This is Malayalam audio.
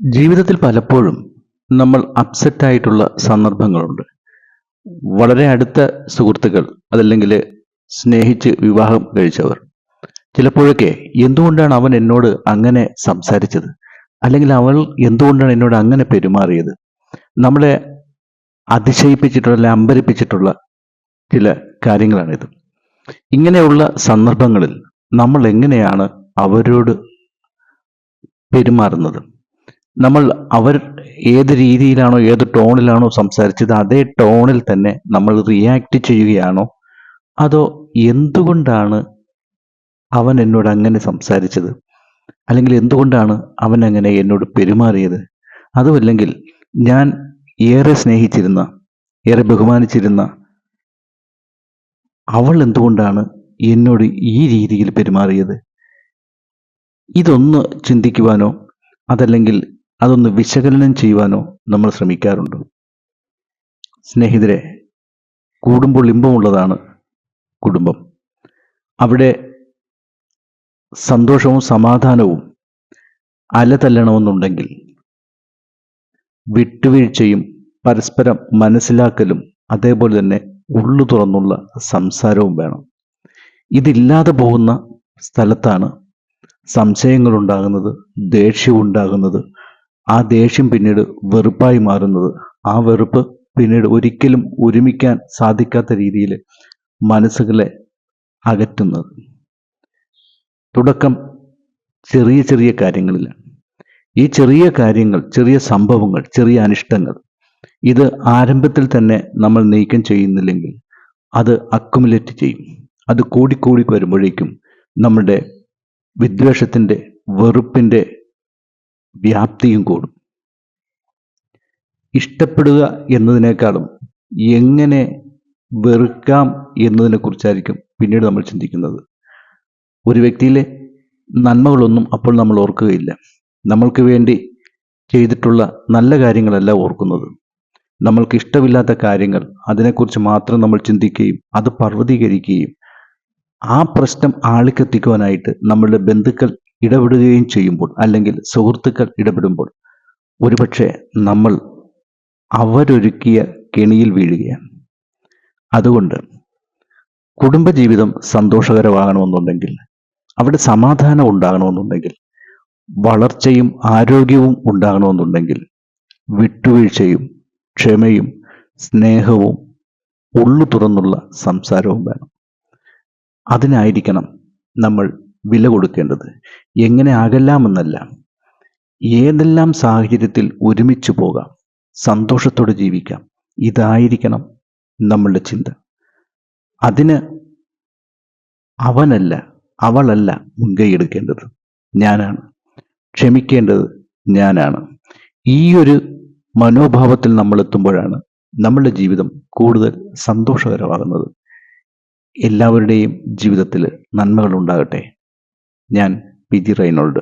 ജീവിതത്തിൽ പലപ്പോഴും നമ്മൾ അപ്സെറ്റ് ആയിട്ടുള്ള സന്ദർഭങ്ങളുണ്ട്. വളരെ അടുത്ത സുഹൃത്തുക്കൾ, അതല്ലെങ്കിൽ സ്നേഹിച്ച് വിവാഹം കഴിച്ചവർ. ചിലപ്പോഴൊക്കെ എന്തുകൊണ്ടാണ് അവൻ എന്നോട് അങ്ങനെ സംസാരിച്ചത്, അല്ലെങ്കിൽ അവൾ എന്തുകൊണ്ടാണ് എന്നോട് അങ്ങനെ പെരുമാറിയത്, നമ്മളെ അതിശയിപ്പിച്ചിട്ടുള്ള അല്ലെ അമ്പരിപ്പിച്ചിട്ടുള്ള ചില കാര്യങ്ങളാണിത്. ഇങ്ങനെയുള്ള സന്ദർഭങ്ങളിൽ നമ്മൾ എങ്ങനെയാണ് അവരോട് പെരുമാറുന്നത്? നമ്മൾ അവർ ഏത് രീതിയിലാണോ ഏത് ടോണിലാണോ സംസാരിച്ചത് അതേ ടോണിൽ തന്നെ നമ്മൾ റിയാക്ട് ചെയ്യുകയാണോ, അതോ എന്തുകൊണ്ടാണ് അവൻ എന്നോട് അങ്ങനെ സംസാരിച്ചത്, അല്ലെങ്കിൽ എന്തുകൊണ്ടാണ് അവൻ അങ്ങനെ എന്നോട് പെരുമാറിയത്, അതുമല്ലെങ്കിൽ ഞാൻ ഏറെ സ്നേഹിച്ചിരുന്ന, ഏറെ ബഹുമാനിച്ചിരുന്ന അവൾ എന്തുകൊണ്ടാണ് എന്നോട് ഈ രീതിയിൽ പെരുമാറിയത്? ഇതൊന്ന് ചിന്തിക്കുവാനോ അതല്ലെങ്കിൽ അതൊന്ന് വിശകലനം ചെയ്യുവാനോ നമ്മൾ ശ്രമിക്കാറുണ്ട്. സ്നേഹിതരെ, കൂടുമ്പോൾ ഇമ്പമുള്ളതാണ് കുടുംബം. അവിടെ സന്തോഷവും സമാധാനവും അലതല്ലണമെന്നുണ്ടെങ്കിൽ വിട്ടുവീഴ്ചയും പരസ്പരം മനസ്സിലാക്കലും അതേപോലെ തന്നെ ഉള്ളു തുറന്നുള്ള സംസാരവും വേണം. ഇതില്ലാതെ പോകുന്ന സ്ഥലത്താണ് സംശയങ്ങൾ ഉണ്ടാകുന്നത്, ദേഷ്യം ഉണ്ടാകുന്നത്, ആ ദേഷ്യം പിന്നീട് വെറുപ്പായി മാറുന്നത്, ആ വെറുപ്പ് പിന്നീട് ഒരിക്കലും ഒരുമിക്കാൻ സാധിക്കാത്ത രീതിയിൽ മനസ്സുകളെ അകറ്റുന്നത്. തുടക്കം ചെറിയ ചെറിയ കാര്യങ്ങളിലാണ്. ഈ ചെറിയ കാര്യങ്ങൾ, ചെറിയ സംഭവങ്ങൾ, ചെറിയ അനിഷ്ടങ്ങൾ, ഇത് ആരംഭത്തിൽ തന്നെ നമ്മൾ നീക്കം ചെയ്യുന്നില്ലെങ്കിൽ അത് അക്കുമുലേറ്റ് ചെയ്യും. അത് കൂടിക്കൂടി വരുമ്പോഴേക്കും നമ്മുടെ വിദ്വേഷത്തിൻ്റെ, വെറുപ്പിൻ്റെ വ്യാപ്തിയും കൂടും. ഇഷ്ടപ്പെടുക എന്നതിനേക്കാളും എങ്ങനെ വെറുക്കാം എന്നതിനെ കുറിച്ചായിരിക്കും പിന്നീട് നമ്മൾ ചിന്തിക്കുന്നത്. ഒരു വ്യക്തിയിലെ നന്മകളൊന്നും അപ്പോൾ നമ്മൾ ഓർക്കുകയില്ല. നമ്മൾക്ക് വേണ്ടി ചെയ്തിട്ടുള്ള നല്ല കാര്യങ്ങളല്ല ഓർക്കുന്നത്. നമ്മൾക്ക് ഇഷ്ടമില്ലാത്ത കാര്യങ്ങൾ, അതിനെക്കുറിച്ച് മാത്രം നമ്മൾ ചിന്തിക്കുകയും അത് പർവ്വതീകരിക്കുകയും ആ പ്രശ്നം ആളിക്കത്തിക്കുവാനായിട്ട് നമ്മളുടെ ബന്ധുക്കൾ ഇടപെടുകയും ചെയ്യുമ്പോൾ, അല്ലെങ്കിൽ സുഹൃത്തുക്കൾ ഇടപെടുമ്പോൾ ഒരുപക്ഷെ നമ്മൾ അവരൊരുക്കിയ കെണിയിൽ വീഴുകയാണ്. അതുകൊണ്ട് കുടുംബജീവിതം സന്തോഷകരമാകണമെന്നുണ്ടെങ്കിൽ, അവിടെ സമാധാനം ഉണ്ടാകണമെന്നുണ്ടെങ്കിൽ, വളർച്ചയും ആരോഗ്യവും ഉണ്ടാകണമെന്നുണ്ടെങ്കിൽ വിട്ടുവീഴ്ചയും ക്ഷമയും സ്നേഹവും ഉള്ളു തുറന്നുള്ള സംസാരവും വേണം. അതിനായിരിക്കണം നമ്മൾ വില കൊടുക്കേണ്ടത്. എങ്ങനെ അകലാമെന്നല്ല, ഏതെല്ലാം സാഹചര്യത്തിൽ ഒരുമിച്ച് പോകാം, സന്തോഷത്തോടെ ജീവിക്കാം, ഇതായിരിക്കണം നമ്മളുടെ ചിന്ത. അതിന് അവനല്ല, അവളല്ല മുൻകൈ എടുക്കേണ്ടത്, ഞാനാണ്. ക്ഷമിക്കേണ്ടത് ഞാനാണ്. ഈ ഒരു മനോഭാവത്തിൽ നമ്മൾ എത്തുമ്പോഴാണ് നമ്മളുടെ ജീവിതം കൂടുതൽ സന്തോഷകരമാകുന്നത്. എല്ലാവരുടെയും ജീവിതത്തിൽ നന്മകൾ ഉണ്ടാകട്ടെ. ഞാൻ പി ജി റൈനോൾഡ്.